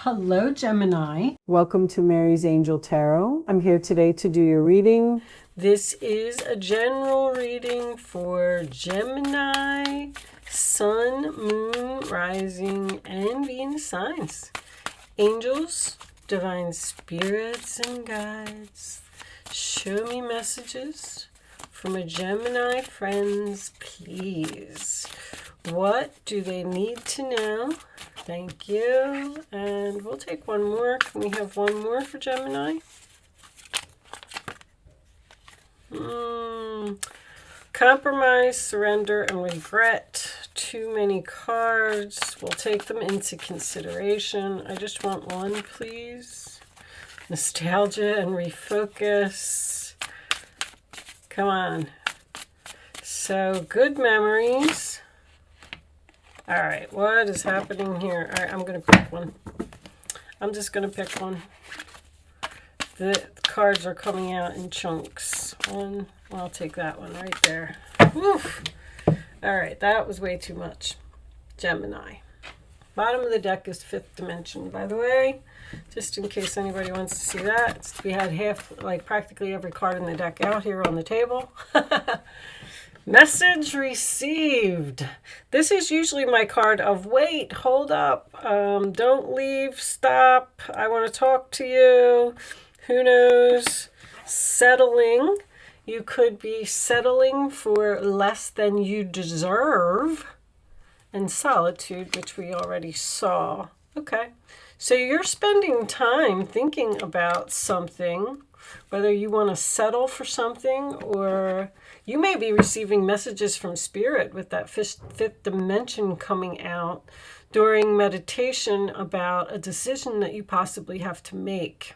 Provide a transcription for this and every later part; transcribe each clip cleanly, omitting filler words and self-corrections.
Hello, Gemini. Welcome to Mary's Angel Tarot. I'm here today to do your reading. This is a general reading for Gemini, Sun, Moon, Rising, and Venus signs. Angels, divine spirits, and guides, show me messages for my Gemini friends, please. What do they need to know? Thank you. And we'll take one more. Can we have one more for Gemini? Compromise, surrender, and regret. Too many cards. We'll take them into consideration. I just want one, please. Nostalgia and refocus. Come on. So, good memories. All right, what is happening here? All right, I'm going to pick one. I'm just going to pick one. The cards are coming out in chunks. One, well, I'll take that one right there. Woof. All right, that was way too much. Gemini. Bottom of the deck is fifth dimension, by the way, just in case anybody wants to see that. We had practically every card in the deck out here on the table. Message received. This is usually my card of wait, hold up, don't leave, stop, I want to talk to you. Who knows? Settling. You could be settling for less than you deserve. And solitude, which we already saw. Okay. So you're spending time thinking about something, whether you want to settle for something, or you may be receiving messages from spirit with that fifth dimension coming out during meditation about a decision that you possibly have to make.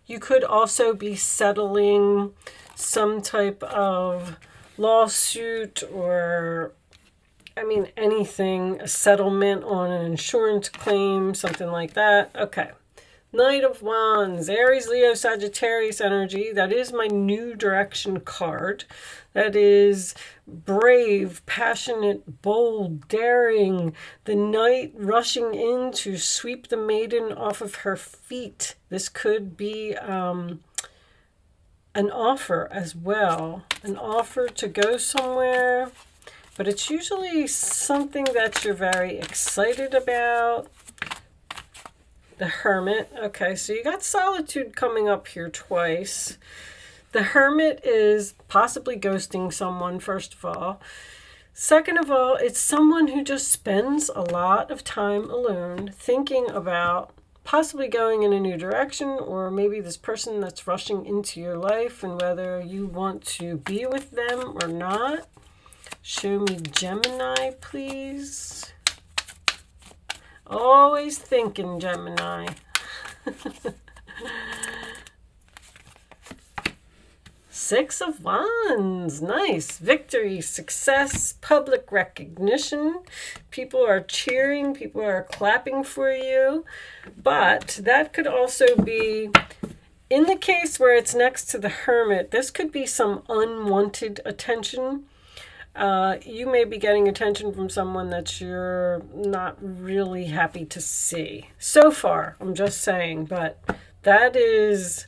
You could also be settling some type of lawsuit or, anything, a settlement on an insurance claim, something like that. Okay. Knight of Wands, Aries, Leo, Sagittarius energy. That is my new direction card. That is brave, passionate, bold, daring. The knight rushing in to sweep the maiden off of her feet. This could be an offer as well. An offer to go somewhere. But it's usually something that you're very excited about. The Hermit. Okay, so you got solitude coming up here twice. The Hermit is possibly ghosting someone, first of all. Second of all, it's someone who just spends a lot of time alone thinking about possibly going in a new direction, or maybe this person that's rushing into your life and whether you want to be with them or not. Show me Gemini, please. Always thinking, Gemini. Six of Wands. Nice. Victory, success, public recognition. People are cheering. People are clapping for you. But that could also be, in the case where it's next to the Hermit, this could be some unwanted attention. You may be getting attention from someone that you're not really happy to see. So far, I'm just saying, but that is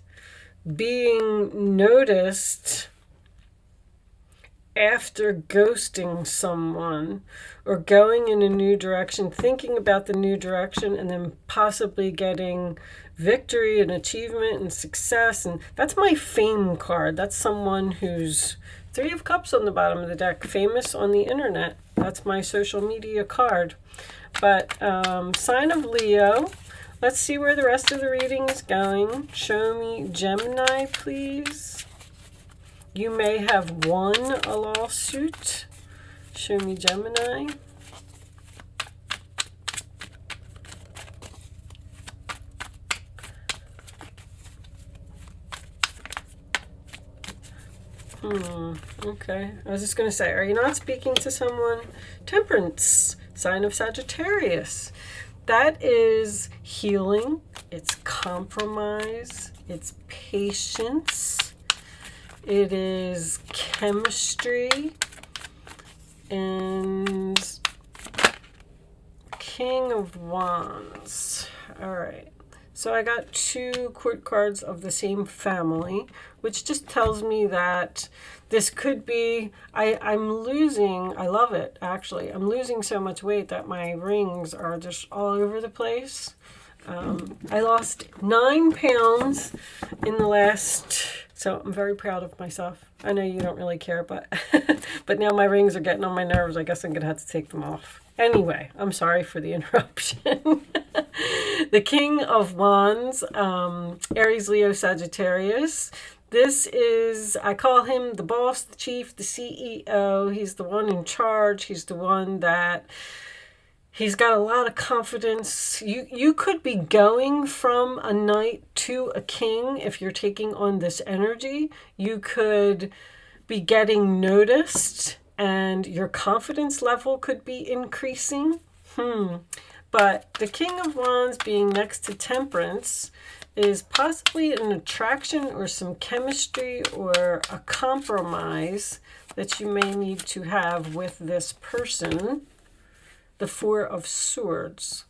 being noticed after ghosting someone or going in a new direction, thinking about the new direction, and then possibly getting victory and achievement and success. And that's my fame card. That's someone who's Three of Cups on the bottom of the deck, famous on the internet. That's my social media card. But sign of Leo. Let's see where the rest of the reading is going. Show me Gemini, please. You may have won a lawsuit. Show me Gemini. Okay. I was just going to say, are you not speaking to someone? Temperance, sign of Sagittarius. That is healing. It's compromise. It's patience. It is chemistry. And King of Wands. All right. So I got 2 court cards of the same family, which just tells me that this could be, I'm losing, I love it actually. I'm losing so much weight that my rings are just all over the place. I lost 9 pounds in the last, so I'm very proud of myself. I know you don't really care, but but now my rings are getting on my nerves. I guess I'm gonna have to take them off. Anyway, I'm sorry for the interruption. The King of Wands, Aries, Leo, Sagittarius. This is, I call him the boss, the chief, the CEO. He's the one in charge. He's the one that, he's got a lot of confidence. You could be going from a knight to a king if you're taking on this energy. You could be getting noticed and your confidence level could be increasing. But the King of Wands being next to Temperance is possibly an attraction or some chemistry or a compromise that you may need to have with this person. The 4 of Swords.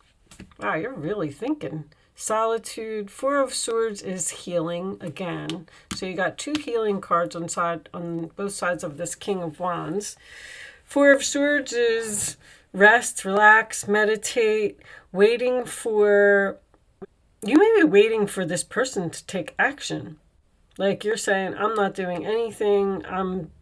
Wow, you're really thinking. Solitude. 4 of Swords is healing again. So you got 2 healing cards on both sides of this King of Wands. 4 of Swords is rest, relax, meditate, waiting for, you may be waiting for this person to take action. Like you're saying, I'm not doing anything. I'm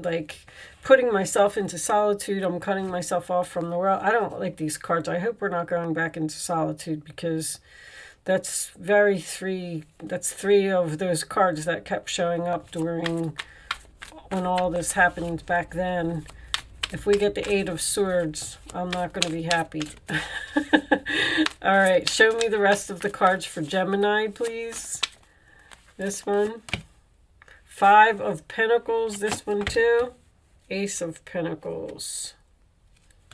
like putting myself into solitude. I'm cutting myself off from the world. I don't like these cards. I hope we're not going back into solitude, because that's that's 3 of those cards that kept showing up during when all this happened back then. If we get the 8 of Swords, I'm not going to be happy. All right, show me the rest of the cards for Gemini, please. This one. 5 of Pentacles, this one too. Ace of Pentacles.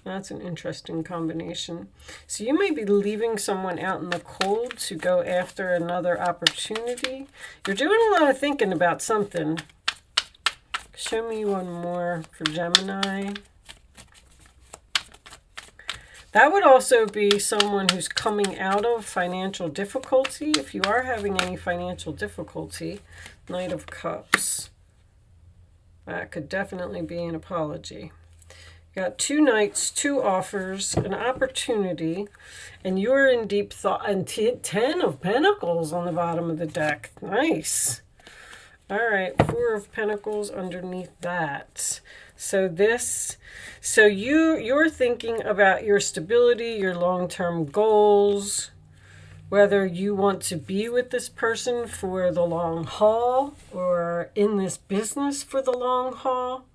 That's an interesting combination. So you may be leaving someone out in the cold to go after another opportunity. You're doing a lot of thinking about something. Show me one more for Gemini. That would also be someone who's coming out of financial difficulty. If you are having any financial difficulty, Knight of Cups. That could definitely be an apology. You got 2 knights, 2 offers, an opportunity, and you're in deep thought. And 10 of Pentacles on the bottom of the deck. Nice. All right, 4 of Pentacles underneath that. So you're thinking about your stability, your long-term goals, whether you want to be with this person for the long haul or in this business for the long haul.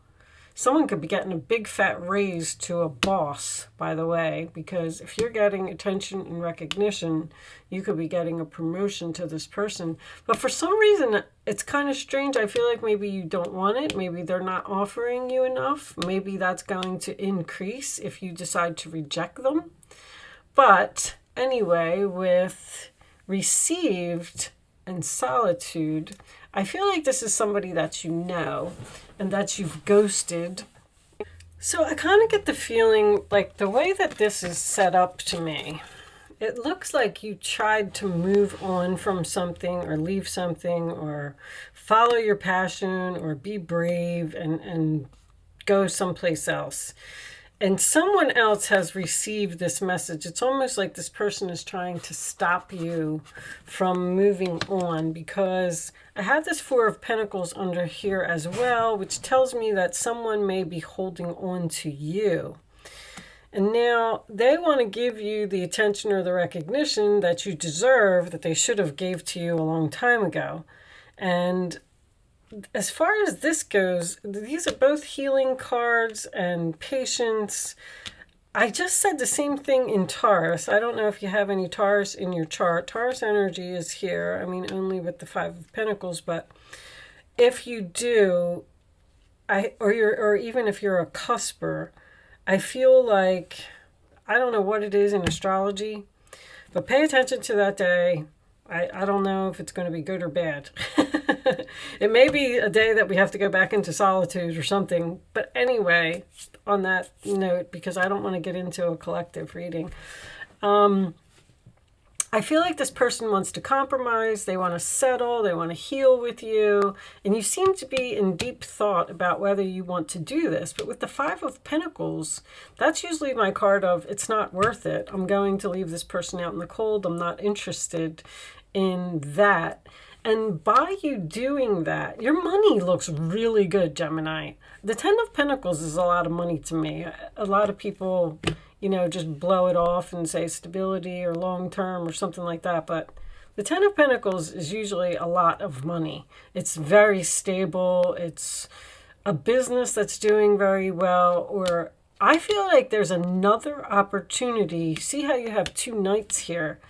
Someone could be getting a big fat raise to a boss, by the way, because if you're getting attention and recognition, you could be getting a promotion to this person. But for some reason, it's kind of strange. I feel like maybe you don't want it. Maybe they're not offering you enough. Maybe that's going to increase if you decide to reject them. But anyway, with received and solitude, I feel like this is somebody that you know and that you've ghosted. So I kind of get the feeling like the way that this is set up to me, it looks like you tried to move on from something or leave something or follow your passion or be brave and go someplace else. And someone else has received this message. It's almost like this person is trying to stop you from moving on, because I have this 4 of Pentacles under here as well, which tells me that someone may be holding on to you. And now they want to give you the attention or the recognition that you deserve, that they should have gave to you a long time ago. And as far as this goes, these are both healing cards and patience. I just said the same thing in Taurus. I don't know if you have any Taurus in your chart. Taurus energy is here. I mean, only with the 5 of Pentacles, but if you do, or even if you're a cusper, I feel like, I don't know what it is in astrology, but pay attention to that day. I don't know if it's going to be good or bad. It may be a day that we have to go back into solitude or something. But anyway, on that note, because I don't want to get into a collective reading, I feel like this person wants to compromise, they want to settle, they want to heal with you, and you seem to be in deep thought about whether you want to do this. But with the Five of Pentacles, that's usually my card of it's not worth it. I'm going to leave this person out in the cold. I'm not interested in that. And by you doing that, your money looks really good, Gemini. The Ten of Pentacles is a lot of money to me. A lot of people, you know, just blow it off and say stability or long term or something like that. But the Ten of Pentacles is usually a lot of money. It's very stable. It's a business that's doing very well. Or I feel like there's another opportunity. See how you have two knights here?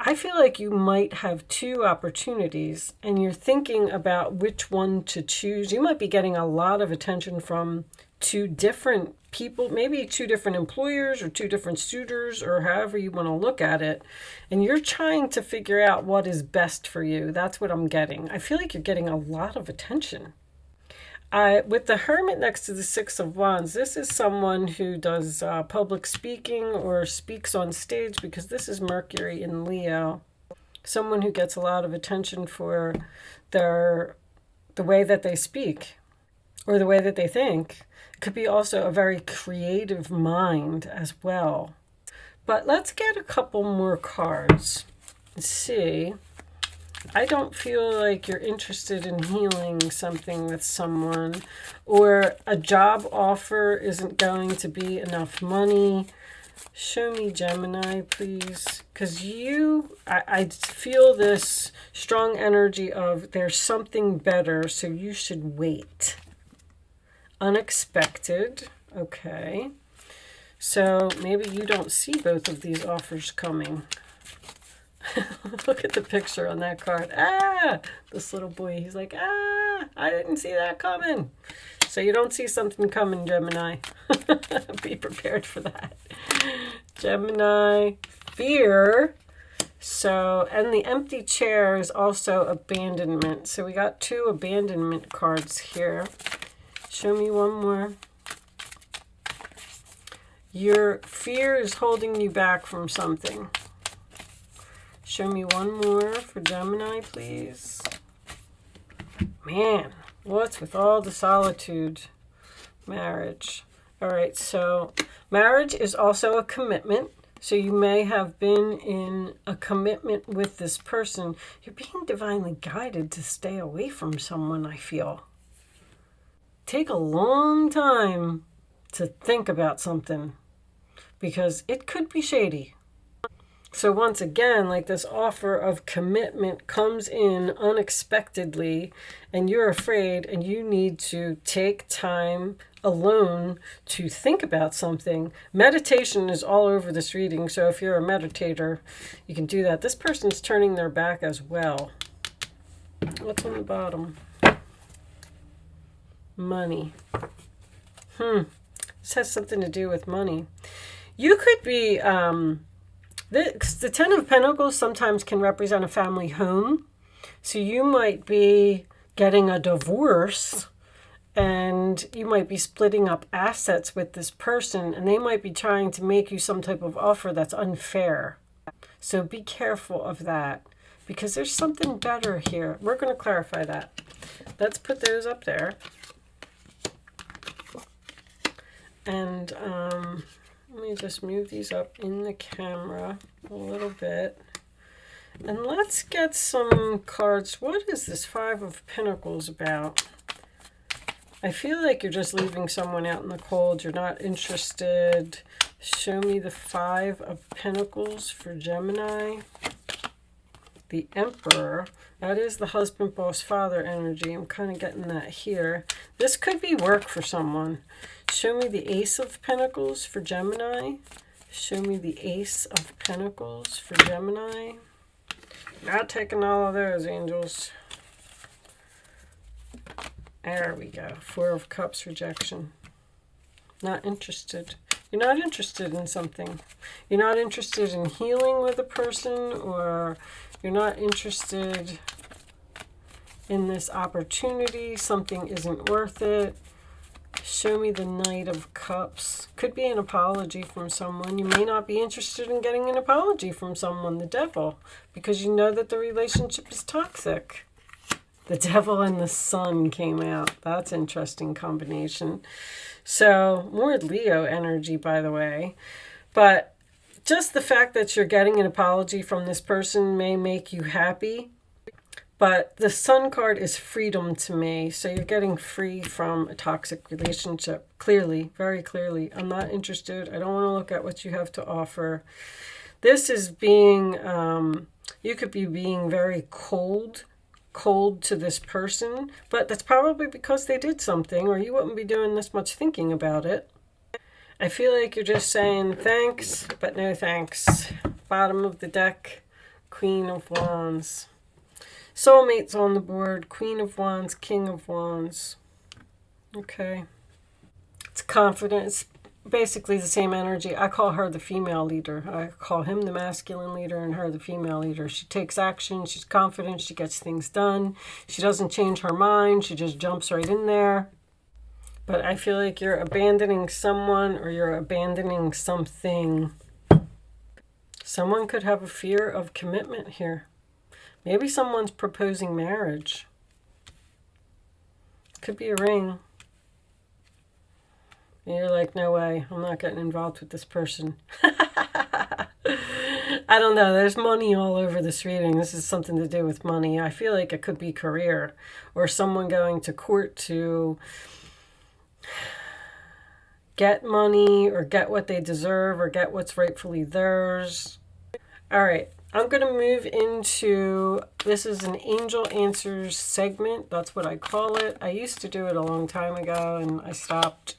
I feel like you might have two opportunities and you're thinking about which one to choose. You might be getting a lot of attention from two different people, maybe two different employers or two different suitors or however you want to look at it. And you're trying to figure out what is best for you. That's what I'm getting. I feel like you're getting a lot of attention. With the Hermit next to the Six of Wands, this is someone who does public speaking or speaks on stage, because this is Mercury in Leo. Someone who gets a lot of attention for the way that they speak or the way that they think. It could be also a very creative mind as well. But let's get a couple more cards and see. I don't feel like you're interested in healing something with someone, or a job offer isn't going to be enough money. Show me, Gemini, please. Because I feel this strong energy of there's something better, so you should wait. Unexpected. Okay. So maybe you don't see both of these offers coming. Look at the picture on that card. Ah, this little boy, he's like, ah, I didn't see that coming. So you don't see something coming, Gemini. Be prepared for that. Gemini, fear. So, and the empty chair is also abandonment. So we got two abandonment cards here. Show me one more. Your fear is holding you back from something. Show me one more for Gemini, please. Man, what's with all the solitude? Marriage. All right, so marriage is also a commitment. So you may have been in a commitment with this person. You're being divinely guided to stay away from someone, I feel. Take a long time to think about something, because it could be shady. So once again, like this offer of commitment comes in unexpectedly and you're afraid and you need to take time alone to think about something. Meditation is all over this reading. So if you're a meditator, you can do that. This person's turning their back as well. What's on the bottom? Money. This has something to do with money. You could be... The Ten of Pentacles sometimes can represent a family home. So you might be getting a divorce and you might be splitting up assets with this person, and they might be trying to make you some type of offer that's unfair. So be careful of that, because there's something better here. We're going to clarify that. Let's put those up there. And let me just move these up in the camera a little bit. And let's get some cards. What is this Five of Pentacles about? I feel like you're just leaving someone out in the cold. You're not interested. Show me the Five of Pentacles for Gemini. The Emperor. That is the husband, boss, father energy. I'm kind of getting that here. This could be work for someone. Show me the Ace of Pentacles for Gemini. Show me the Ace of Pentacles for Gemini. Not taking all of those, angels. There we go. Four of Cups, rejection. Not interested. You're not interested in something. You're not interested in healing with a person, or you're not interested in this opportunity. Something isn't worth it. Show me the Knight of Cups. Could be an apology from someone. You may not be interested in getting an apology from someone, the Devil, because you know that the relationship is toxic. The Devil and the Sun came out. That's an interesting combination. So, more Leo energy, by the way. But just the fact that you're getting an apology from this person may make you happy. But the Sun card is freedom to me. So you're getting free from a toxic relationship. Clearly, very clearly. I'm not interested. I don't want to look at what you have to offer. This is being, you could be being very cold to this person. But that's probably because they did something, or you wouldn't be doing this much thinking about it. I feel like you're just saying thanks, but no thanks. Bottom of the deck, Queen of Wands. Soulmates on the board, Queen of Wands, King of Wands. Okay. It's confident. It's basically the same energy. I call her the female leader. I call him the masculine leader and her the female leader. She takes action. She's confident. She gets things done. She doesn't change her mind. She just jumps right in there. But I feel like you're abandoning someone, or you're abandoning something. Someone could have a fear of commitment here. Maybe someone's proposing marriage. Could be a ring. And you're like, no way, I'm not getting involved with this person. I don't know. There's money all over this reading. This is something to do with money. I feel like it could be career, or someone going to court to get money, or get what they deserve, or get what's rightfully theirs. All right. I'm going to move into, this is an Angel Answers segment. That's what I call it. I used to do it a long time ago and I stopped.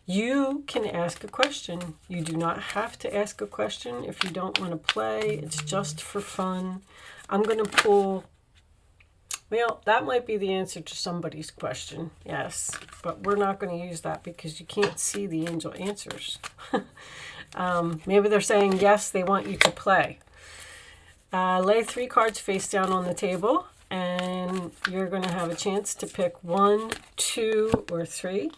You can ask a question. You do not have to ask a question if you don't want to play. It's just for fun. I'm going to pull, well, that might be the answer to somebody's question. Yes, but we're not going to use that because you can't see the angel answers. Maybe they're saying, yes, they want you to play. Lay 3 cards face down on the table, and you're going to have a chance to pick 1, 2, or 3.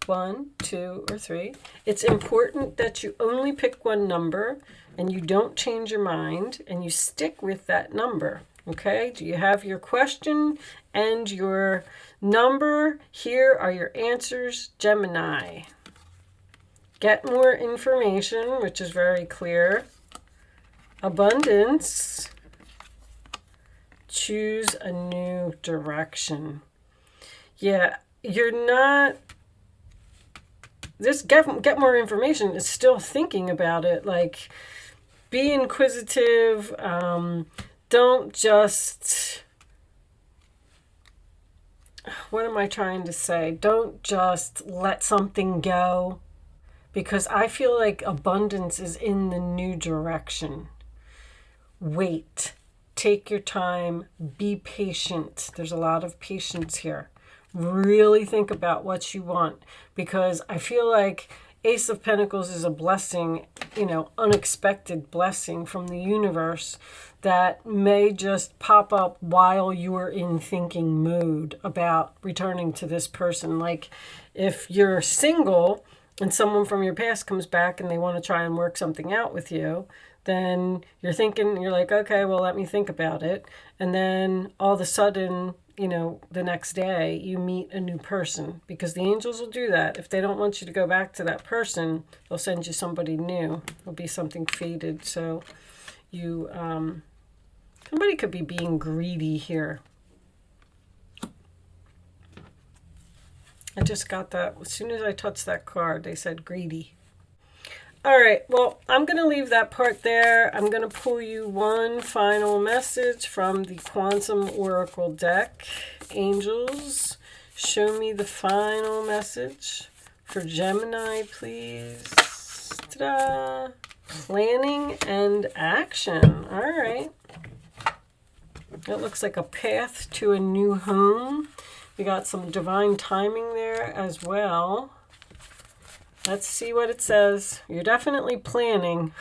1, 2, or 3. It's important that you only pick one number, and you don't change your mind, and you stick with that number. Okay? Do you have your question and your number? Here are your answers, Gemini. Get more information, which is very clear. Abundance. Choose a new direction. Yeah, you're not... This get more information is still thinking about it. Like, be inquisitive. Don't just... What am I trying to say? Don't just let something go. Because I feel like abundance is in the new direction. Wait, take your time, be patient. There's a lot of patience here. Really think about what you want, because I feel like Ace of Pentacles is a blessing, unexpected blessing from the universe that may just pop up while you're in thinking mood about returning to this person. Like if you're single and someone from your past comes back and they want to try and work something out with you, then you're thinking, you're like, okay, well, let me think about it. And then all of a sudden, the next day you meet a new person, because the angels will do that. If they don't want you to go back to that person, they'll send you somebody new. It'll be something faded. So you, somebody could be being greedy here. I just got that. As soon as I touched that card, they said greedy. All right, well, I'm going to leave that part there. I'm going to pull you one final message from the Quantum Oracle deck. Angels, show me the final message for Gemini, please. Ta-da! Planning and action. All right. It looks like a path to a new home. We got some divine timing there as well. Let's see what it says. You're definitely planning.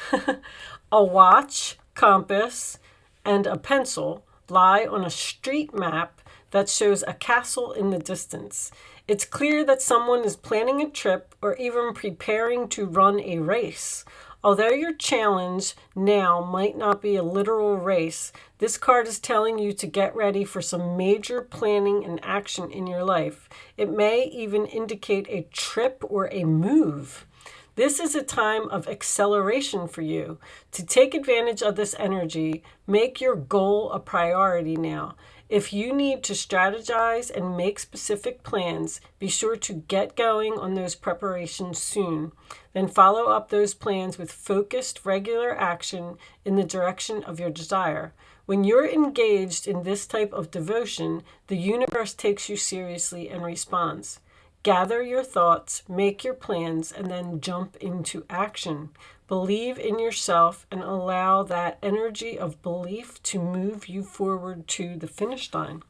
A watch, compass, and a pencil lie on a street map that shows a castle in the distance. It's clear that someone is planning a trip or even preparing to run a race. Although your challenge now might not be a literal race, this card is telling you to get ready for some major planning and action in your life. It may even indicate a trip or a move. This is a time of acceleration for you. To take advantage of this energy, make your goal a priority now. If you need to strategize and make specific plans, be sure to get going on those preparations soon. Then follow up those plans with focused, regular action in the direction of your desire. When you're engaged in this type of devotion, the universe takes you seriously and responds. Gather your thoughts, make your plans, and then jump into action. Believe in yourself and allow that energy of belief to move you forward to the finish line.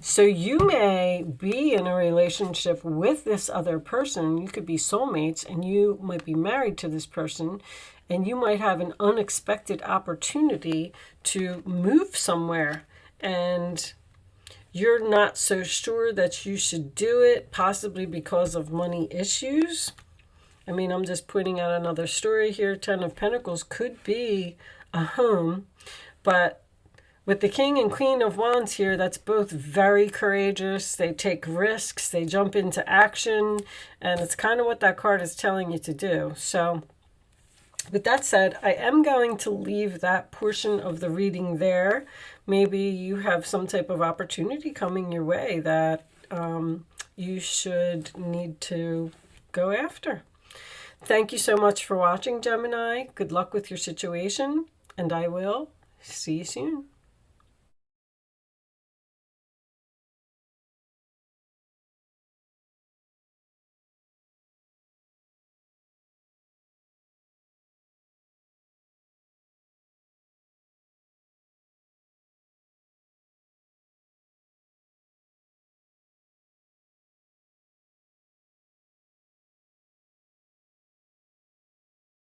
So you may be in a relationship with this other person. You could be soulmates and you might be married to this person, and you might have an unexpected opportunity to move somewhere, and you're not so sure that you should do it, possibly because of money issues. I mean, I'm just pointing out another story here. 10 of Pentacles could be a home, but with the King and Queen of Wands here, that's both very courageous. They take risks, they jump into action, and it's kind of what that card is telling you to do. So with that said, I am going to leave that portion of the reading there. Maybe you have some type of opportunity coming your way that you should need to go after. Thank you so much for watching, Gemini. Good luck with your situation, and I will see you soon.